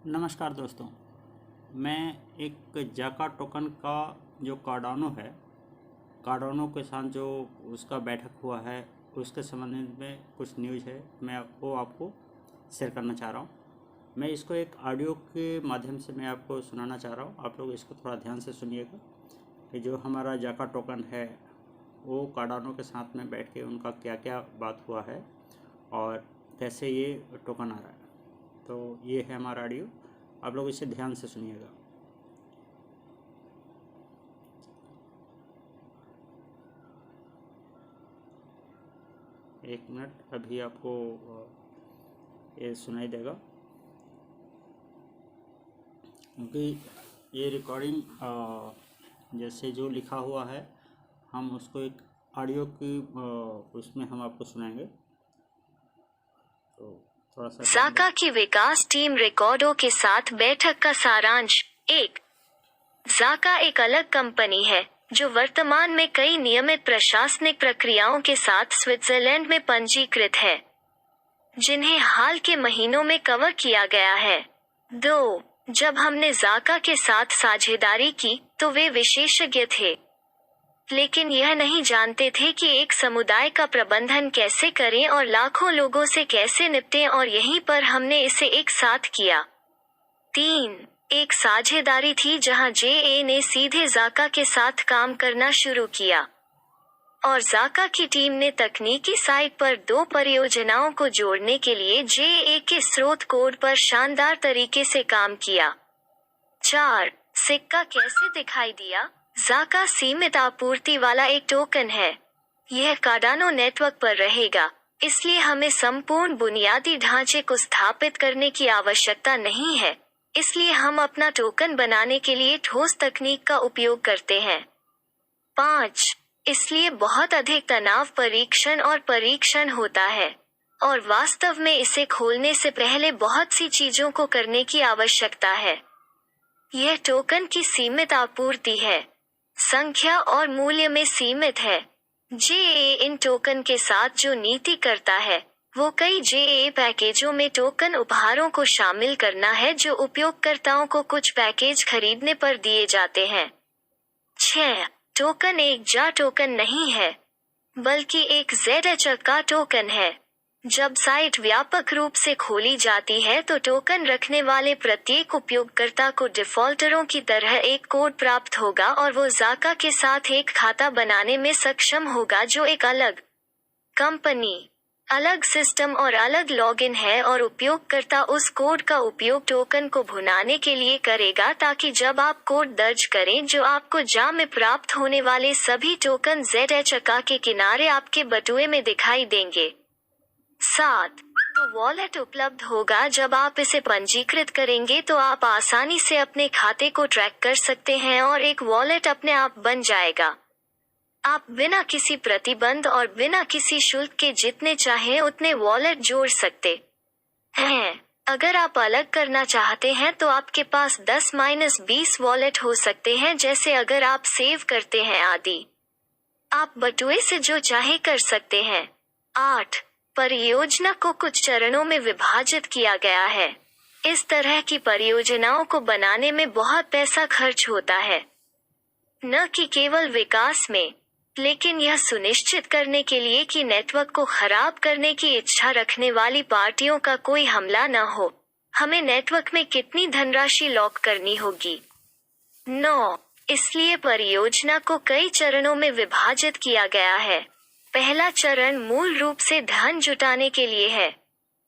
नमस्कार दोस्तों। मैं एक जाका टोकन का जो कार्डानो है, कार्डानो के साथ जो उसका बैठक हुआ है उसके संबंध में कुछ न्यूज़ है, मैं वो आपको शेयर करना चाह रहा हूँ। मैं इसको एक ऑडियो के माध्यम से मैं आपको सुनाना चाह रहा हूँ। आप लोग इसको थोड़ा ध्यान से सुनिएगा कि जो हमारा जाका टोकन है वो कार्डानो के साथ में बैठ के उनका क्या क्या बात हुआ है और कैसे ये टोकन आ रहा है। तो ये है हमारा ऑडियो, आप लोग इसे ध्यान से सुनिएगा। एक मिनट, अभी आपको ये सुनाई देगा क्योंकि ये रिकॉर्डिंग जैसे जो लिखा हुआ है हम उसको एक ऑडियो की उसमें हम आपको सुनाएंगे। तो थोड़ा सा जाका की विकास टीम रिकॉर्डों के साथ बैठक का सारांश। एक, जाका एक अलग कंपनी है जो वर्तमान में कई नियमित प्रशासनिक प्रक्रियाओं के साथ स्विट्जरलैंड में पंजीकृत है, जिन्हें हाल के महीनों में कवर किया गया है। 2, जब हमने जाका के साथ साझेदारी की तो वे विशेषज्ञ थे, लेकिन यह नहीं जानते थे कि एक समुदाय का प्रबंधन कैसे करें और लाखों लोगों से कैसे निपटें, और यहीं पर हमने इसे एक साथ किया। 3, एक साझेदारी थी जहां जेए ने सीधे जाका के साथ काम करना शुरू किया और जाका की टीम ने तकनीकी साइट पर 2 परियोजनाओं को जोड़ने के लिए जेए के स्रोत कोड पर शानदार तरीके से काम किया। 4, सिक्का कैसे दिखाई दिया। जाका सीमित आपूर्ति वाला एक टोकन है। यह कार्डानो नेटवर्क पर रहेगा, इसलिए हमें संपूर्ण बुनियादी ढांचे को स्थापित करने की आवश्यकता नहीं है, इसलिए हम अपना टोकन बनाने के लिए ठोस तकनीक का उपयोग करते हैं। 5, इसलिए बहुत अधिक तनाव परीक्षण और परीक्षण होता है और वास्तव में इसे खोलने से पहले बहुत सी चीजों को करने की आवश्यकता है। यह टोकन की सीमित आपूर्ति है, संख्या और मूल्य में सीमित है। जेए इन टोकन के साथ जो नीति करता है वो कई जेए पैकेजों में टोकन उपहारों को शामिल करना है जो उपयोगकर्ताओं को कुछ पैकेज खरीदने पर दिए जाते हैं। 6, टोकन एक जा टोकन नहीं है, बल्कि एक ZHA टोकन है। जब साइट व्यापक रूप से खोली जाती है तो टोकन रखने वाले प्रत्येक उपयोगकर्ता को डिफॉल्टरों की तरह एक कोड प्राप्त होगा और वो जाका के साथ एक खाता बनाने में सक्षम होगा जो एक अलग कंपनी, अलग सिस्टम और अलग लॉगिन है, और उपयोगकर्ता उस कोड का उपयोग टोकन को भुनाने के लिए करेगा ताकि जब आप कोड दर्ज करें जो आपको जा में प्राप्त होने वाले सभी टोकन ZHA के किनारे आपके बटुए में दिखाई देंगे। 7, तो वॉलेट उपलब्ध होगा। जब आप इसे पंजीकृत करेंगे तो आप आसानी से अपने खाते को ट्रैक कर सकते हैं और एक वॉलेट अपने आप बन जाएगा। आप बिना किसी प्रतिबंध और बिना किसी शुल्क के जितने चाहें उतने वॉलेट जोड़ सकते हैं। अगर आप अलग करना चाहते हैं तो आपके पास 10-20 वॉलेट हो सकते हैं, जैसे अगर आप सेव करते हैं आदि। आप बटुए से जो चाहे कर सकते हैं। 8, परियोजना को कुछ चरणों में विभाजित किया गया है। इस तरह की परियोजनाओं को बनाने में बहुत पैसा खर्च होता है, न कि केवल विकास में, लेकिन यह सुनिश्चित करने के लिए कि नेटवर्क को खराब करने की इच्छा रखने वाली पार्टियों का कोई हमला न हो, हमें नेटवर्क में कितनी धनराशि लॉक करनी होगी। 9, इसलिए परियोजना को कई चरणों में विभाजित किया गया है। पहला चरण मूल रूप से धन जुटाने के लिए है,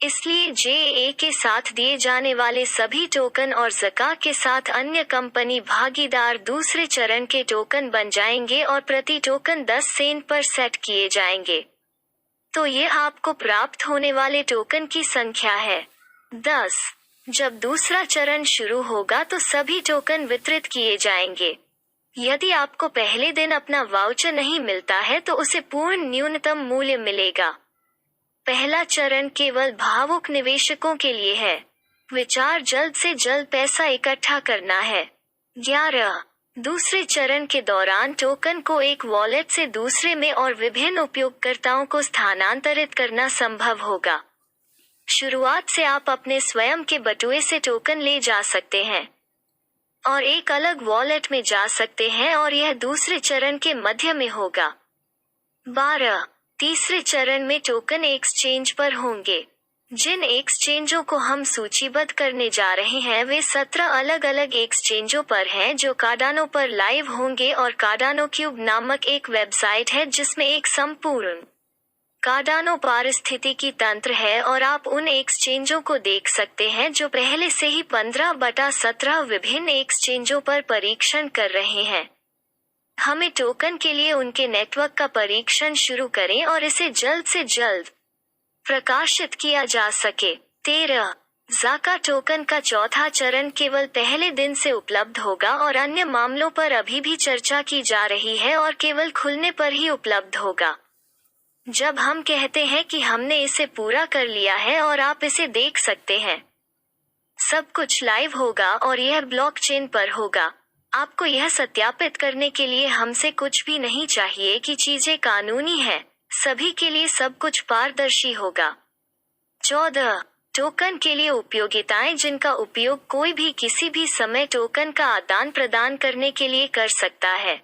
इसलिए जेए के साथ दिए जाने वाले सभी टोकन और ज़का के साथ अन्य कंपनी भागीदार दूसरे चरण के टोकन बन जाएंगे और प्रति टोकन 10 सेंट पर सेट किए जाएंगे। तो ये आपको प्राप्त होने वाले टोकन की संख्या है। 10, जब दूसरा चरण शुरू होगा तो सभी टोकन वितरित किए जाएंगे। यदि आपको पहले दिन अपना वाउचर नहीं मिलता है तो उसे पूर्ण न्यूनतम मूल्य मिलेगा। पहला चरण केवल भावुक निवेशकों के लिए है। विचार जल्द से जल्द पैसा इकट्ठा करना है। 11, दूसरे चरण के दौरान टोकन को एक वॉलेट से दूसरे में और विभिन्न उपयोगकर्ताओं को स्थानांतरित करना संभव होगा। शुरुआत से आप अपने स्वयं के बटुए से टोकन ले जा सकते हैं और एक अलग वॉलेट में जा सकते हैं और यह दूसरे चरण के मध्य में होगा। 12. तीसरे चरण में टोकन एक्सचेंज पर होंगे। जिन एक्सचेंजों को हम सूचीबद्ध करने जा रहे हैं वे 17 अलग अलग एक्सचेंजों पर हैं जो कार्डानो पर लाइव होंगे और कार्डानो क्यूब नामक एक वेबसाइट है जिसमें एक संपूर्ण कार्डानो पारिस्थितिकी तंत्र है और आप उन एक्सचेंजों को देख सकते हैं जो पहले से ही 15/17 विभिन्न एक्सचेंजों पर परीक्षण कर रहे हैं। हमें टोकन के लिए उनके नेटवर्क का परीक्षण शुरू करें और इसे जल्द से जल्द प्रकाशित किया जा सके। 13. ज़ाका टोकन का चौथा चरण केवल पहले दिन से उपलब्ध होगा और अन्य मामलों पर अभी भी चर्चा की जा रही है और केवल खुलने पर ही उपलब्ध होगा। जब हम कहते हैं कि हमने इसे पूरा कर लिया है और आप इसे देख सकते हैं, सब कुछ लाइव होगा और यह ब्लॉकचेन पर होगा। आपको यह सत्यापित करने के लिए हमसे कुछ भी नहीं चाहिए कि चीजें कानूनी हैं। सभी के लिए सब कुछ पारदर्शी होगा। 14. टोकन के लिए उपयोगिताएं जिनका उपयोग कोई भी किसी भी समय टोकन का आदान प्रदान करने के लिए कर सकता है।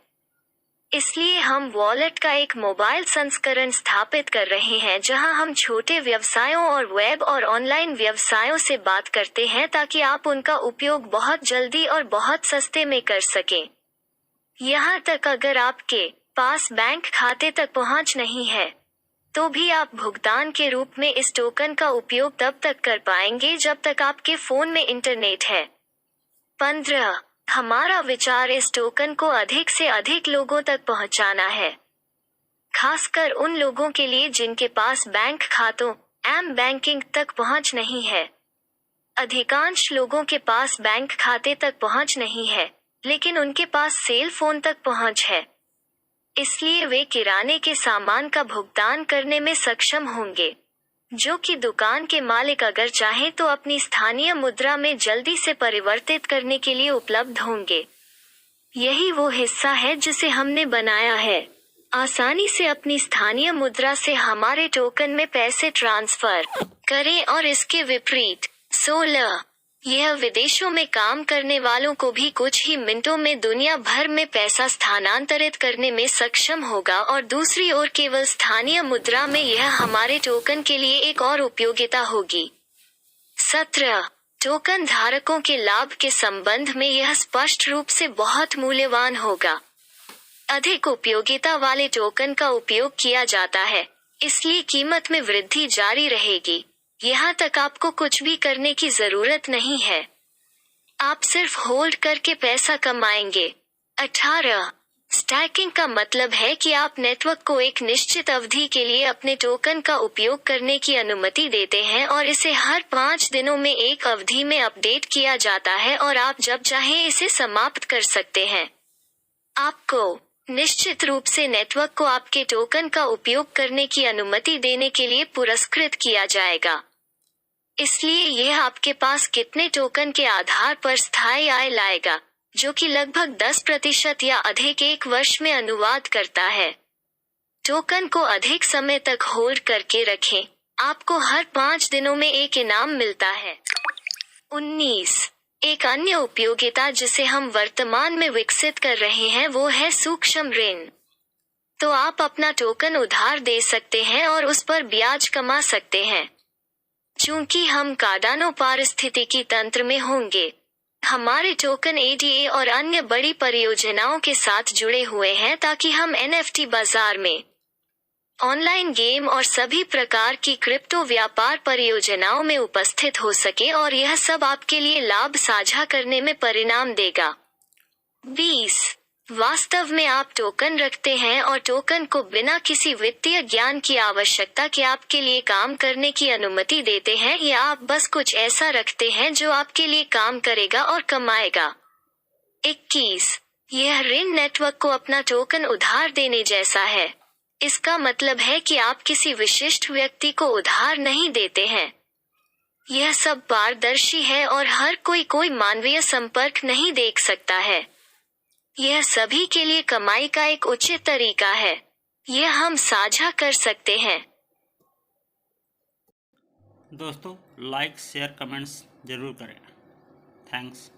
इसलिए हम वॉलेट का एक मोबाइल संस्करण स्थापित कर रहे हैं जहां हम छोटे व्यवसायों और वेब और ऑनलाइन व्यवसायों से बात करते हैं ताकि आप उनका उपयोग बहुत जल्दी और बहुत सस्ते में कर सकें। यहाँ तक अगर आपके पास बैंक खाते तक पहुँच नहीं है तो भी आप भुगतान के रूप में इस टोकन का उपयोग तब तक कर पाएंगे जब तक आपके फोन में इंटरनेट है। 15. हमारा विचार इस टोकन को अधिक से अधिक लोगों तक पहुंचाना है, खासकर उन लोगों के लिए जिनके पास बैंक खातों एम बैंकिंग तक पहुंच नहीं है। अधिकांश लोगों के पास बैंक खाते तक पहुंच नहीं है, लेकिन उनके पास सेल फोन तक पहुंच है। इसलिए वे किराने के सामान का भुगतान करने में सक्षम होंगे, जो कि दुकान के मालिक अगर चाहें तो अपनी स्थानीय मुद्रा में जल्दी से परिवर्तित करने के लिए उपलब्ध होंगे। यही वो हिस्सा है जिसे हमने बनाया है। आसानी से अपनी स्थानीय मुद्रा से हमारे टोकन में पैसे ट्रांसफर करें और इसके विपरीत 16. यह विदेशों में काम करने वालों को भी कुछ ही मिनटों में दुनिया भर में पैसा स्थानांतरित करने में सक्षम होगा और दूसरी ओर केवल स्थानीय मुद्रा में यह हमारे टोकन के लिए एक और उपयोगिता होगी। 17. टोकन धारकों के लाभ के संबंध में यह स्पष्ट रूप से बहुत मूल्यवान होगा। अधिक उपयोगिता वाले टोकन का उपयोग किया जाता है, इसलिए कीमत में वृद्धि जारी रहेगी। यहाँ तक आपको कुछ भी करने की जरूरत नहीं है, आप सिर्फ होल्ड करके पैसा कमाएंगे। 18. स्टैकिंग का मतलब है कि आप नेटवर्क को एक निश्चित अवधि के लिए अपने टोकन का उपयोग करने की अनुमति देते हैं और इसे हर 5 दिनों में एक अवधि में अपडेट किया जाता है और आप जब चाहें इसे समाप्त कर सकते हैं। आपको निश्चित रूप से नेटवर्क को आपके टोकन का उपयोग करने की अनुमति देने के लिए पुरस्कृत किया जाएगा। इसलिए यह आपके पास कितने टोकन के आधार पर स्थायी आय लाएगा, जो कि लगभग 10% या अधिक एक वर्ष में अनुवाद करता है। टोकन को अधिक समय तक होल्ड करके रखें, आपको हर 5 दिनों में एक इनाम मिलता है। 19. एक अन्य उपयोगिता जिसे हम वर्तमान में विकसित कर रहे हैं वो है सूक्ष्म ऋण। तो आप अपना टोकन उधार दे सकते हैं और उस पर ब्याज कमा सकते हैं। चूंकि हम कार्डानो पारिस्थितिकी तंत्र में होंगे, हमारे टोकन ADA और अन्य बड़ी परियोजनाओं के साथ जुड़े हुए हैं ताकि हम NFT बाजार में ऑनलाइन गेम और सभी प्रकार की क्रिप्टो व्यापार परियोजनाओं में उपस्थित हो सके और यह सब आपके लिए लाभ साझा करने में परिणाम देगा। 20. वास्तव में आप टोकन रखते हैं और टोकन को बिना किसी वित्तीय ज्ञान की आवश्यकता के आपके लिए काम करने की अनुमति देते हैं, या आप बस कुछ ऐसा रखते हैं जो आपके लिए काम करेगा और कमाएगा। 21. यह ऋण नेटवर्क को अपना टोकन उधार देने जैसा है। इसका मतलब है कि आप किसी विशिष्ट व्यक्ति को उधार नहीं देते हैं। यह सब पारदर्शी है और हर कोई मानवीय संपर्क नहीं देख सकता है। यह सभी के लिए कमाई का एक उचित तरीका है। यह हम साझा कर सकते हैं। दोस्तों लाइक शेयर कमेंट्स ज़रूर करें। थैंक्स।